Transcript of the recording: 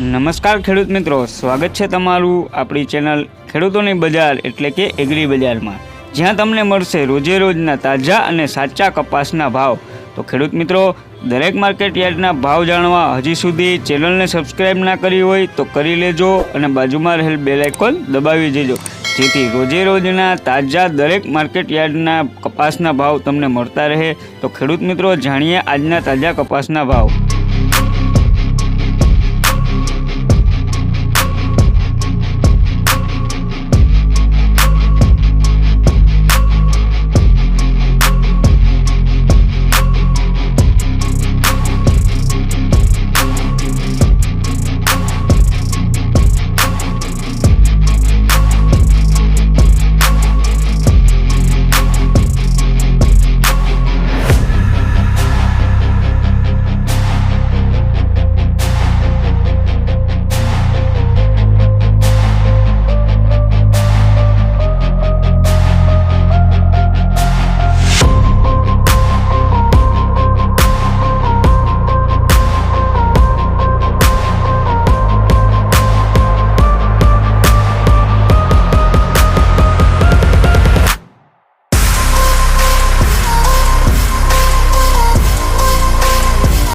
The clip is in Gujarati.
નમસ્કાર ખેડૂત મિત્રો, સ્વાગત છે તમારું આપણી ચેનલ ખેડૂતોની બજાર એટલે કે એગ્રી બજારમાં, જ્યાં તમને મળશે રોજે રોજના તાજા અને સાચા કપાસના ભાવ। તો ખેડૂત મિત્રો, દરેક માર્કેટ યાર્ડના ભાવ જાણવા હજી સુધી ચેનલને સબસ્ક્રાઈબ ના કરી હોય તો કરી લેજો અને બાજુમાં રહેલ બેલ આઇકોન દબાવી દેજો, જેથી રોજે રોજના તાજા દરેક માર્કેટ યાર્ડના કપાસના ભાવ તમને મળતા રહે। તો ખેડૂત મિત્રો, જાણીએ આજના તાજા કપાસના ભાવ।